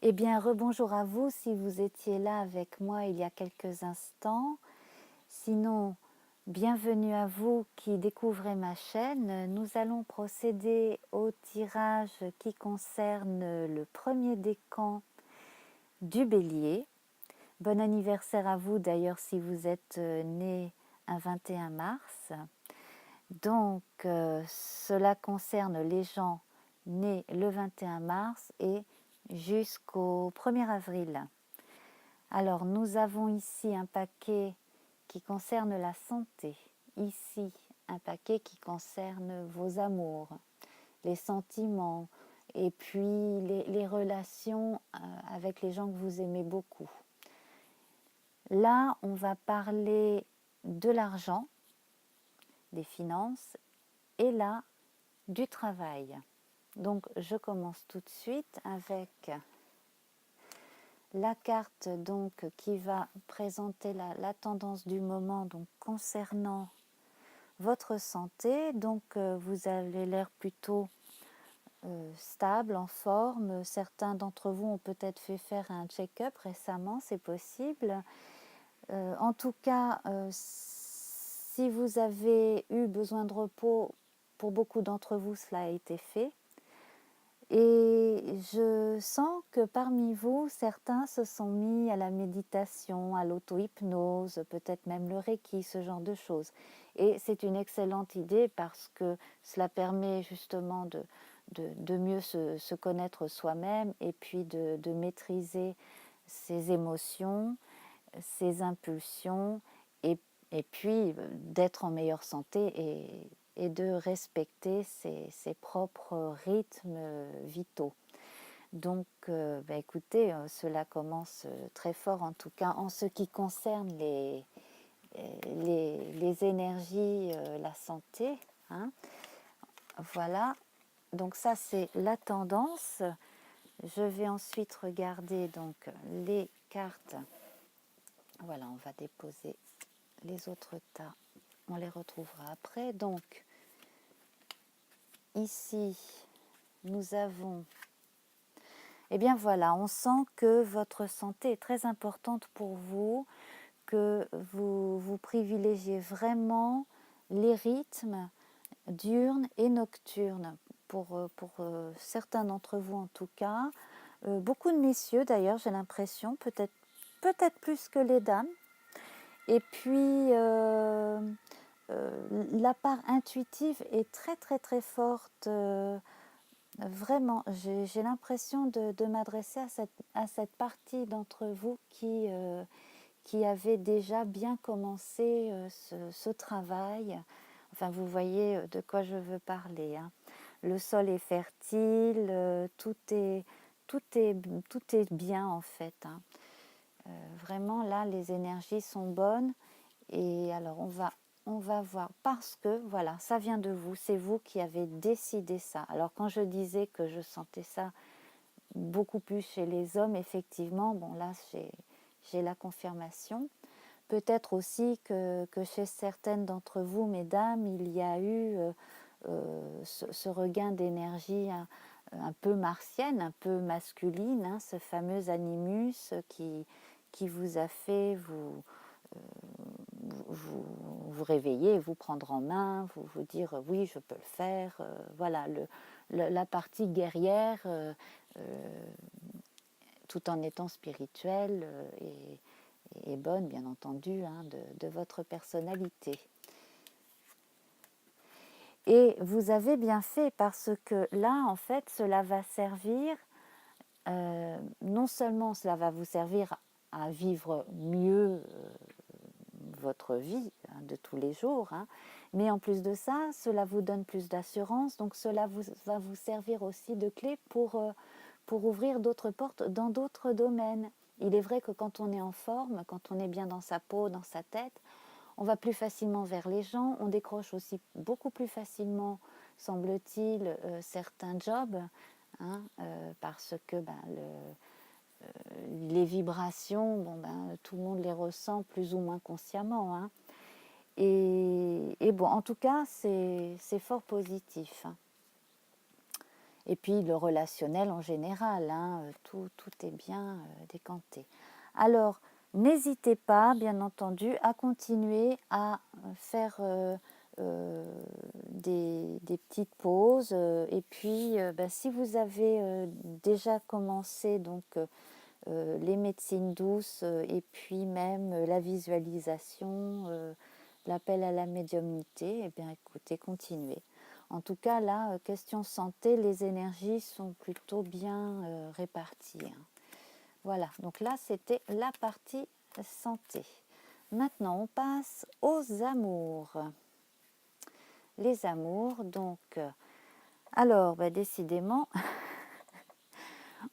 Eh bien, rebonjour à vous si vous étiez là avec moi il y a quelques instants. Sinon, bienvenue à vous qui découvrez ma chaîne. Nous allons procéder au tirage qui concerne le premier décan du Bélier. Bon anniversaire à vous d'ailleurs si vous êtes né un 21 mars. Donc, cela concerne les gens nés le 21 mars et jusqu'au 1er avril. Alors, nous avons ici un paquet qui concerne la santé. Ici, un paquet qui concerne vos amours, les sentiments et puis les relations avec les gens que vous aimez beaucoup. Là, on va parler de l'argent, des finances et là, du travail. Donc, je commence tout de suite avec la carte donc, qui va présenter la tendance du moment donc, concernant votre santé. Donc, vous avez l'air plutôt stable, en forme. Certains d'entre vous ont peut-être fait faire un check-up récemment, c'est possible. En tout cas, si vous avez eu besoin de repos, pour beaucoup d'entre vous, cela a été fait. Et je sens que parmi vous, certains se sont mis à la méditation, à l'auto-hypnose, peut-être même le Reiki, ce genre de choses. Et c'est une excellente idée parce que cela permet justement de mieux se connaître soi-même et puis de maîtriser ses émotions, ses impulsions et puis d'être en meilleure santé et de respecter ses propres rythmes vitaux. Donc, écoutez, cela commence très fort, en tout cas en ce qui concerne les énergies, la santé. Hein. Voilà, donc ça c'est la tendance. Je vais ensuite regarder donc les cartes. Voilà, on va déposer les autres tas. On les retrouvera après. Donc, ici, nous avons... Eh bien voilà, on sent que votre santé est très importante pour vous, que vous privilégiez vraiment les rythmes diurnes et nocturnes, pour certains d'entre vous en tout cas. Beaucoup de messieurs d'ailleurs, j'ai l'impression, peut-être plus que les dames. Et puis, la part intuitive est très très très forte. Vraiment, j'ai l'impression de m'adresser à cette partie d'entre vous qui avait déjà bien commencé ce travail. Enfin, vous voyez de quoi je veux parler. Hein. Le sol est fertile, tout est bien en fait. Hein. Vraiment, là, les énergies sont bonnes. Et alors, on va voir, parce que, voilà, ça vient de vous, c'est vous qui avez décidé ça. Alors, quand je disais que je sentais ça beaucoup plus chez les hommes, effectivement, bon, là, j'ai la confirmation. Peut-être aussi que chez certaines d'entre vous, mesdames, il y a eu ce regain d'énergie un peu martienne, un peu masculine, hein, ce fameux animus qui vous a fait vous réveiller, vous prendre en main, vous dire oui, je peux le faire. Voilà, la partie guerrière, tout en étant spirituelle et bonne, bien entendu, hein, de votre personnalité. Et vous avez bien fait parce que là, en fait, cela va servir, non seulement cela va vous servir à vivre mieux votre vie hein, de tous les jours, hein, mais en plus de ça, cela vous donne plus d'assurance, donc cela va vous servir aussi de clé pour ouvrir d'autres portes dans d'autres domaines. Il est vrai que quand on est en forme, quand on est bien dans sa peau, dans sa tête, on va plus facilement vers les gens, on décroche aussi beaucoup plus facilement, semble-t-il, certains jobs, hein, parce que les vibrations, tout le monde les ressent plus ou moins consciemment. Hein. Et bon, en tout cas, c'est fort positif. Hein. Et puis le relationnel en général, hein, tout est bien décanté. Alors, n'hésitez pas, bien entendu, à continuer à faire des petites pauses. Et puis, si vous avez déjà commencé donc, les médecines douces et puis même la visualisation, l'appel à la médiumnité, eh bien écoutez, continuez. En tout cas, là, question santé, les énergies sont plutôt bien réparties, hein. Voilà, donc là, c'était la partie santé. Maintenant, on passe aux amours. Les amours, donc... alors, décidément,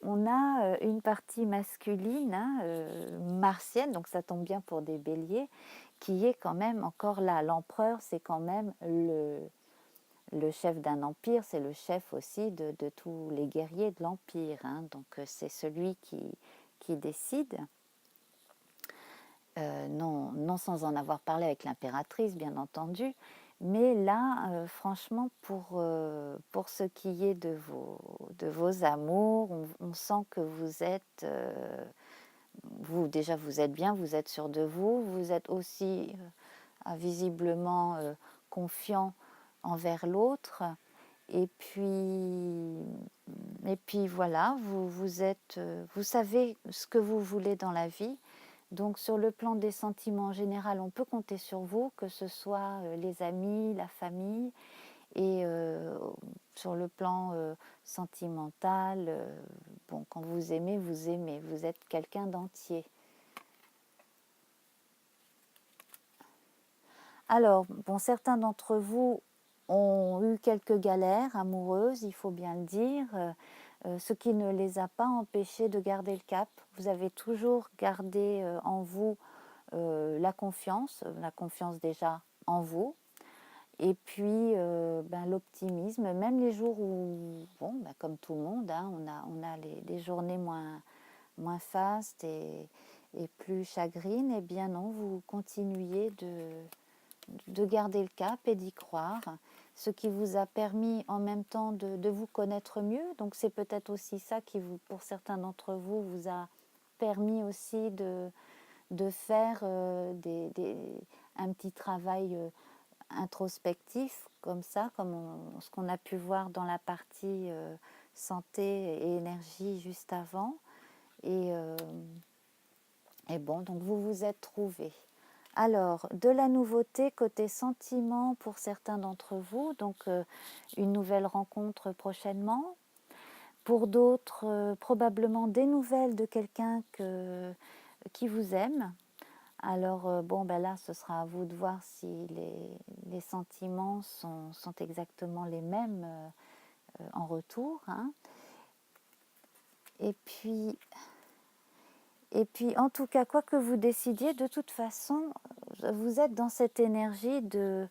on a une partie masculine, hein, martienne, donc ça tombe bien pour des béliers, qui est quand même encore là. L'empereur, c'est quand même le chef d'un empire, c'est le chef aussi de tous les guerriers de l'empire, hein. Donc c'est celui qui décide. Non sans en avoir parlé avec l'impératrice, bien entendu, mais là, franchement, pour ce qui est de vos amours, on sent que vous êtes, déjà vous êtes bien, vous êtes sûr de vous, vous êtes aussi visiblement confiant envers l'autre, et puis voilà, vous savez ce que vous voulez dans la vie. Donc sur le plan des sentiments en général, on peut compter sur vous, que ce soit les amis, la famille, et sur le plan sentimental, bon, quand vous aimez, vous êtes quelqu'un d'entier. Alors, bon, certains d'entre vous ont eu quelques galères amoureuses, il faut bien le dire, ce qui ne les a pas empêchés de garder le cap. Vous avez toujours gardé en vous la confiance déjà en vous, et puis l'optimisme, même les jours où, bon, comme tout le monde, hein, on a les journées moins fastes et plus chagrines, et bien non, vous continuez de garder le cap et d'y croire, ce qui vous a permis en même temps de vous connaître mieux. Donc c'est peut-être aussi ça qui, pour certains d'entre vous, vous a permis aussi de faire un petit travail introspectif comme ça, comme ce qu'on a pu voir dans la partie santé et énergie juste avant. Et bon, donc vous vous êtes trouvés. Alors, de la nouveauté côté sentiment pour certains d'entre vous, donc une nouvelle rencontre prochainement. Pour d'autres, probablement des nouvelles de quelqu'un qui vous aime. Alors, bon, là, ce sera à vous de voir si les sentiments sont exactement les mêmes en retour, hein. Et puis, en tout cas, quoi que vous décidiez, de toute façon, vous êtes dans cette énergie de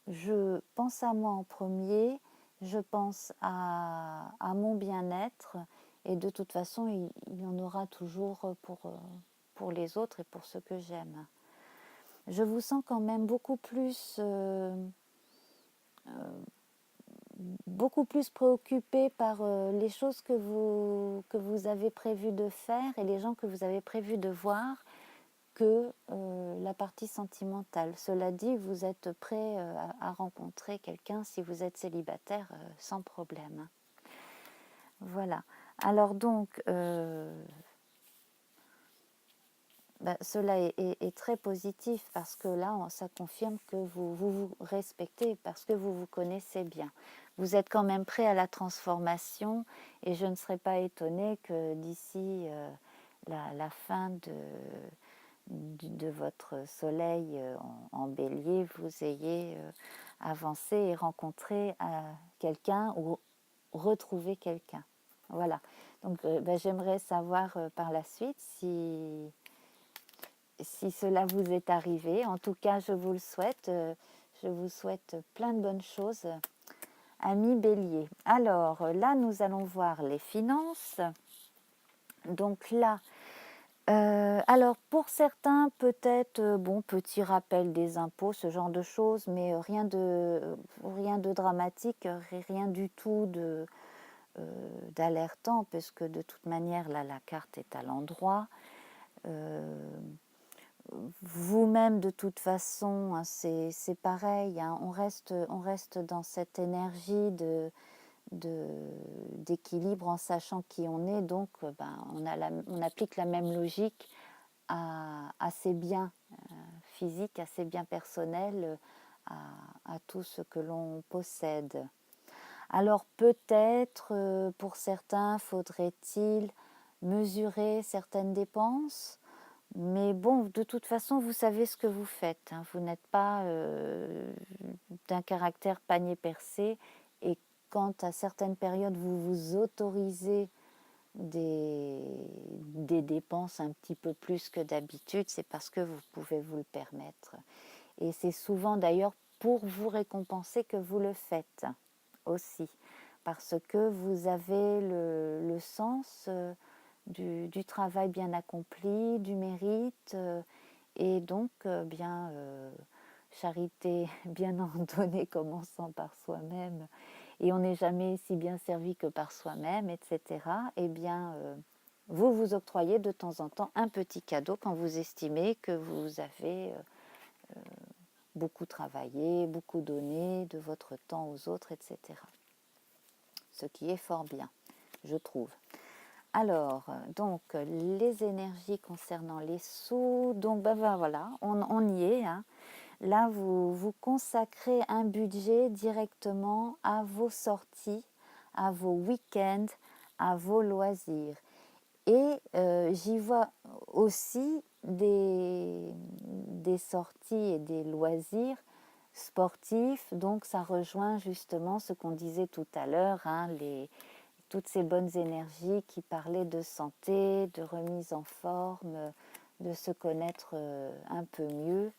je pense à moi en premier, je pense à mon bien-être, et de toute façon, il y en aura toujours pour les autres et pour ceux que j'aime. Je vous sens quand même beaucoup plus préoccupé par les choses que vous avez prévu de faire et les gens que vous avez prévu de voir, que la partie sentimentale. Cela dit, vous êtes prêt à rencontrer quelqu'un si vous êtes célibataire sans problème. Voilà. Alors donc, cela est très positif, parce que là, ça confirme que vous respectez, parce que vous vous connaissez bien. Vous êtes quand même prêt à la transformation, et je ne serais pas étonnée que d'ici la fin de votre soleil en bélier, vous ayez avancé et rencontré quelqu'un ou retrouvé quelqu'un. Voilà. Donc j'aimerais savoir par la suite si cela vous est arrivé. En tout cas, je vous le souhaite. Je vous souhaite plein de bonnes choses, amis bélier. Alors là, nous allons voir les finances. Donc là, Alors pour certains, peut-être, bon, petit rappel des impôts, ce genre de choses, mais rien de dramatique, rien du tout d'alertant, puisque de toute manière, là, la carte est à l'endroit. Vous-même, de toute façon, hein, c'est pareil, hein, on reste dans cette énergie d'équilibre en sachant qui on est, donc ben, on applique la même logique à ses biens physiques, à ses biens personnels, à tout ce que l'on possède. Alors peut-être, pour certains, faudrait-il mesurer certaines dépenses, mais bon, de toute façon, vous savez ce que vous faites, hein. Vous n'êtes pas d'un caractère panier percé, et quand à certaines périodes vous vous autorisez des dépenses un petit peu plus que d'habitude, c'est parce que vous pouvez vous le permettre. Et c'est souvent d'ailleurs pour vous récompenser que vous le faites aussi, parce que vous avez le sens du travail bien accompli, du mérite, et donc bien charité bien ordonnée commençant par soi-même, et on n'est jamais si bien servi que par soi-même, etc. Eh bien, vous vous octroyez de temps en temps un petit cadeau quand vous estimez que vous avez beaucoup travaillé, beaucoup donné de votre temps aux autres, etc. Ce qui est fort bien, je trouve. Alors, donc, les énergies concernant les sous, donc ben voilà, on y est, hein. Là, vous consacrez un budget directement à vos sorties, à vos week-ends, à vos loisirs. Et j'y vois aussi des sorties et des loisirs sportifs. Donc ça rejoint justement ce qu'on disait tout à l'heure, hein, toutes ces bonnes énergies qui parlaient de santé, de remise en forme, de se connaître un peu mieux.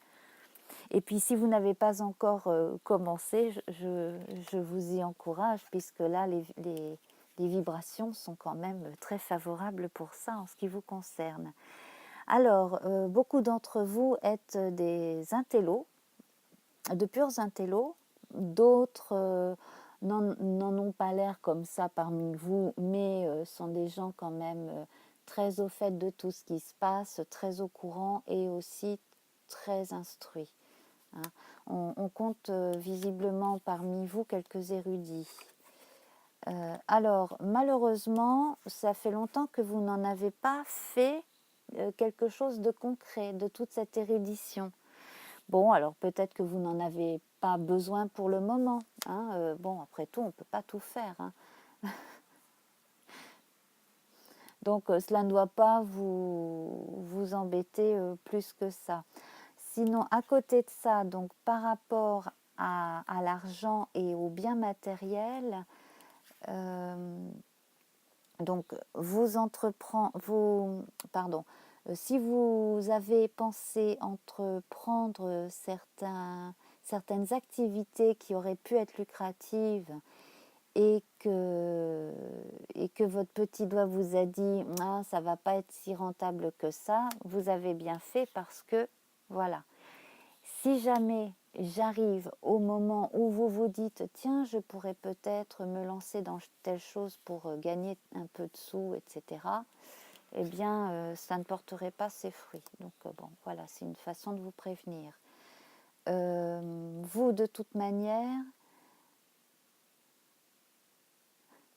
Et puis si vous n'avez pas encore commencé, je vous y encourage, puisque là, les vibrations sont quand même très favorables pour ça en ce qui vous concerne. Alors, beaucoup d'entre vous êtes des intellos, de purs intellos, d'autres n'en ont pas l'air comme ça parmi vous, mais sont des gens quand même très au fait de tout ce qui se passe, très au courant et aussi très instruits. Hein. On compte visiblement parmi vous quelques érudits. Alors, malheureusement, ça fait longtemps que vous n'en avez pas fait quelque chose de concret de toute cette érudition. Bon, alors peut-être que vous n'en avez pas besoin pour le moment, hein. Bon, après tout, on ne peut pas tout faire, hein. Donc, cela ne doit pas vous embêter plus que ça. Sinon, à côté de ça, donc par rapport à l'argent et aux biens matériels, donc si vous avez pensé entreprendre certaines activités qui auraient pu être lucratives, et que votre petit doigt vous a dit ah, ça va pas être si rentable que ça, vous avez bien fait, parce que voilà. Si jamais j'arrive au moment où vous vous dites tiens, je pourrais peut-être me lancer dans telle chose pour gagner un peu de sous, etc., eh bien, ça ne porterait pas ses fruits. Donc, bon, voilà, c'est une façon de vous prévenir. Vous, de toute manière,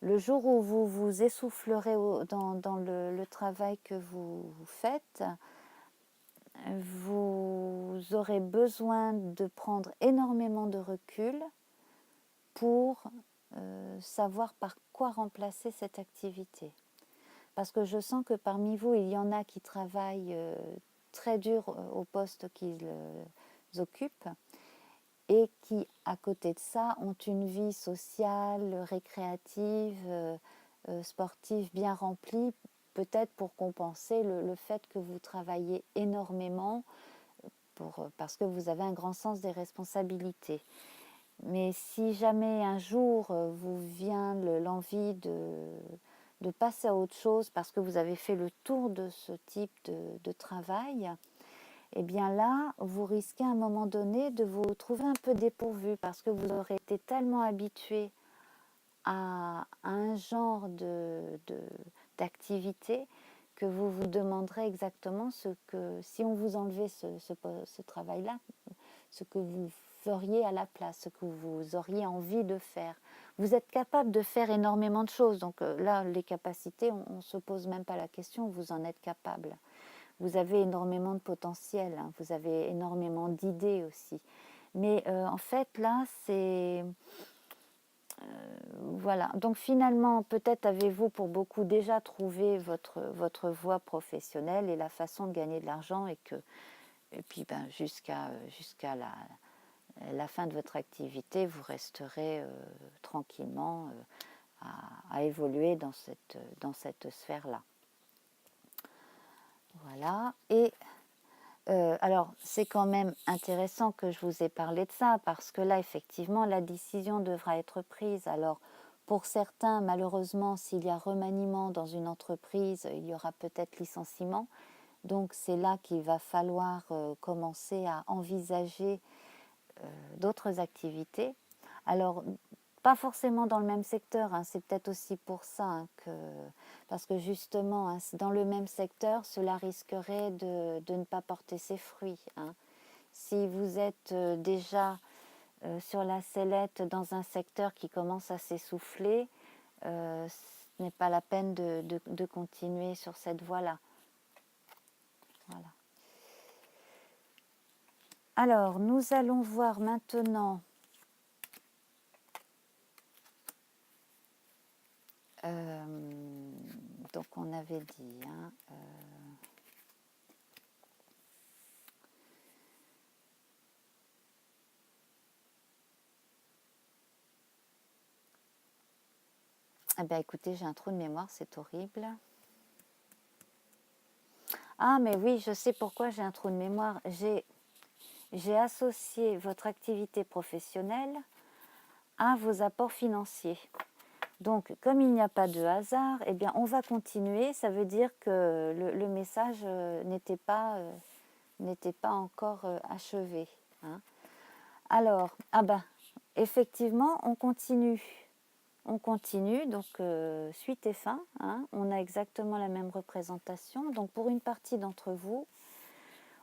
le jour où vous vous essoufflerez dans le travail que vous faites, vous aurez besoin de prendre énormément de recul pour savoir par quoi remplacer cette activité. Parce que je sens que parmi vous, il y en a qui travaillent très dur au poste qu'ils occupent, et qui, à côté de ça, ont une vie sociale, récréative, sportive bien remplie, peut-être pour compenser le fait que vous travaillez énormément, parce que vous avez un grand sens des responsabilités. Mais si jamais un jour vous vient l'envie de passer à autre chose parce que vous avez fait le tour de ce type de travail, et bien là, vous risquez à un moment donné de vous trouver un peu dépourvu parce que vous aurez été tellement habitué à un genre d'activité que vous vous demanderez exactement ce que, si on vous enlevait ce travail-là, ce que vous feriez à la place, ce que vous auriez envie de faire. Vous êtes capable de faire énormément de choses, donc là, les capacités, on ne se pose même pas la question, vous en êtes capable. Vous avez énormément de potentiel, hein, vous avez énormément d'idées aussi. Mais en fait, là, c'est... voilà, donc finalement, peut-être avez-vous pour beaucoup déjà trouvé votre voie professionnelle et la façon de gagner de l'argent et puis jusqu'à la fin de votre activité, vous resterez tranquillement à évoluer dans cette sphère-là. Voilà, et alors c'est quand même intéressant que je vous ai parlé de ça parce que là effectivement la décision devra être prise. Alors pour certains malheureusement s'il y a remaniement dans une entreprise il y aura peut-être licenciement, donc c'est là qu'il va falloir commencer à envisager d'autres activités. Alors pas forcément dans le même secteur, hein, c'est peut-être aussi pour ça hein, parce que justement, hein, dans le même secteur, cela risquerait de ne pas porter ses fruits. Hein. Si vous êtes déjà sur la sellette dans un secteur qui commence à s'essouffler, ce n'est pas la peine de continuer sur cette voie-là. Voilà. Alors, nous allons voir maintenant donc on avait dit hein, eh bien écoutez, j'ai un trou de mémoire, c'est horrible. Ah mais oui, je sais pourquoi j'ai un trou de mémoire. J'ai associé votre activité professionnelle à vos apports financiers. Donc, comme il n'y a pas de hasard, eh bien, on va continuer. Ça veut dire que le message n'était pas encore achevé. Hein. Alors, ah ben, effectivement, on continue. On continue, donc suite et fin. Hein, on a exactement la même représentation. Donc, pour une partie d'entre vous,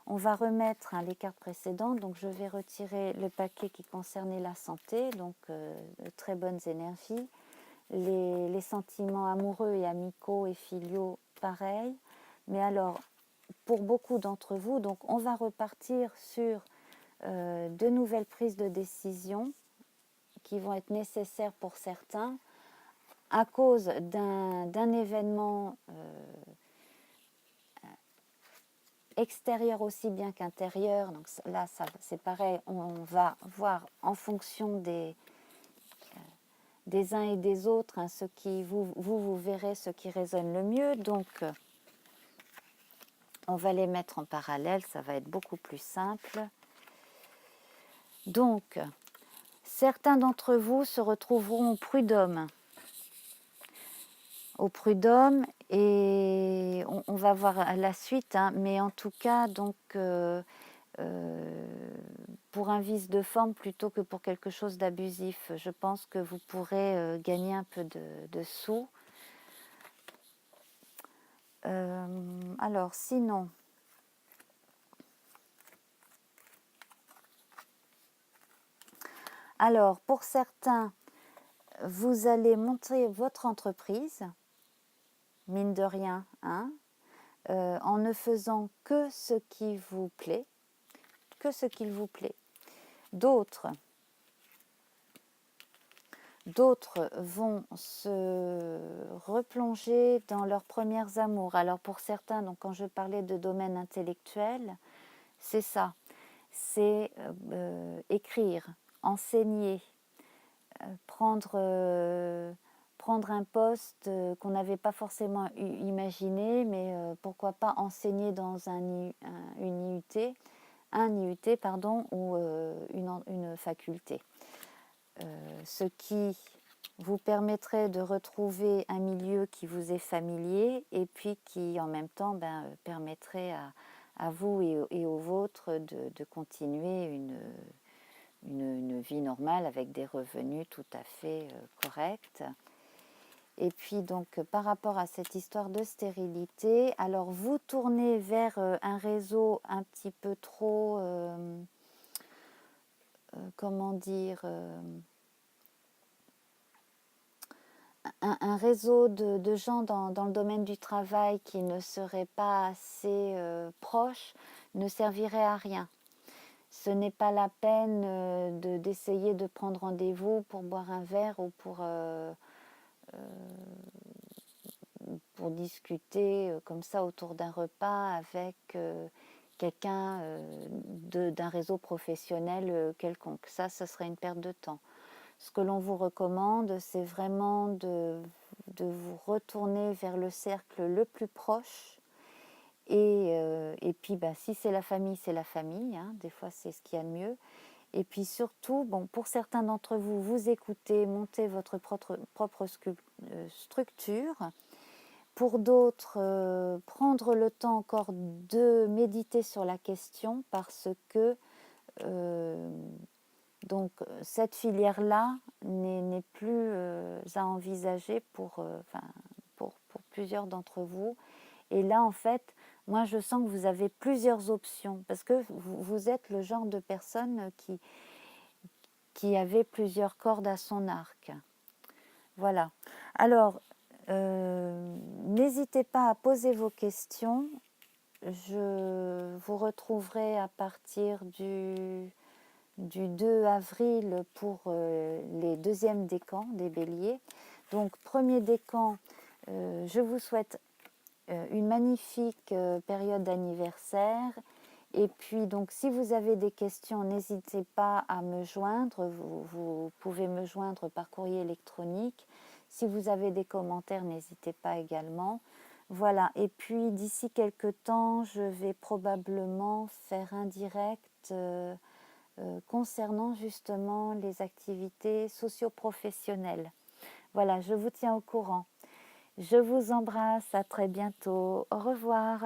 on va remettre les cartes précédentes. Donc, je vais retirer le paquet qui concernait la santé, donc de très bonnes énergies. Les sentiments amoureux et amicaux et filiaux, pareil. Mais alors, pour beaucoup d'entre vous, donc on va repartir sur de nouvelles prises de décision qui vont être nécessaires pour certains à cause d'un événement extérieur aussi bien qu'intérieur. Donc là, c'est pareil, on va voir en fonction des uns et des autres, hein, ce qui vous verrez ce qui résonne le mieux. Donc, on va les mettre en parallèle, ça va être beaucoup plus simple. Donc, certains d'entre vous se retrouveront au prud'homme et on va voir la suite, hein, mais en tout cas, donc, pour un vice de forme plutôt que pour quelque chose d'abusif. Je pense que vous pourrez gagner un peu de sous. Alors, sinon, alors pour certains, vous allez monter votre entreprise, mine de rien, hein, en ne faisant que ce qui vous plaît, que ce qu'il vous plaît. D'autres vont se replonger dans leurs premiers amours. Alors pour certains, donc quand je parlais de domaine intellectuel, c'est ça, c'est écrire, enseigner, prendre un poste qu'on n'avait pas forcément imaginé, mais pourquoi pas enseigner dans une IUT pardon, ou une faculté. Ce qui vous permettrait de retrouver un milieu qui vous est familier et puis qui en même temps permettrait à vous et aux vôtres de continuer une vie normale avec des revenus tout à fait corrects. Et puis donc par rapport à cette histoire de stérilité, alors vous tournez vers un réseau un petit peu trop, comment dire, un réseau de gens dans le domaine du travail qui ne seraient pas assez proches ne servirait à rien. Ce n'est pas la peine d'essayer de prendre rendez-vous pour boire un verre ou pour discuter comme ça autour d'un repas avec quelqu'un d'un réseau professionnel quelconque. Ça serait une perte de temps. Ce que l'on vous recommande, c'est vraiment de vous retourner vers le cercle le plus proche. Et puis, si c'est la famille, c'est la famille. Hein, des fois, c'est ce qu'il y a de mieux. Et puis surtout, bon, pour certains d'entre vous, vous écoutez, montez votre propre structure. Pour d'autres, prendre le temps encore de méditer sur la question parce que donc cette filière-là n'est plus à envisager pour plusieurs d'entre vous. Et là, en fait, moi, je sens que vous avez plusieurs options parce que vous êtes le genre de personne qui avait plusieurs cordes à son arc. Voilà. Alors, n'hésitez pas à poser vos questions. Je vous retrouverai à partir du 2 avril pour les deuxièmes décans des béliers. Donc, premier décan, je vous souhaite une magnifique période d'anniversaire. Et puis, donc, si vous avez des questions, n'hésitez pas à me joindre. Vous pouvez me joindre par courrier électronique. Si vous avez des commentaires, n'hésitez pas également. Voilà. Et puis, d'ici quelques temps, je vais probablement faire un direct concernant justement les activités socio-professionnelles. Voilà, je vous tiens au courant. Je vous embrasse, à très bientôt. Au revoir.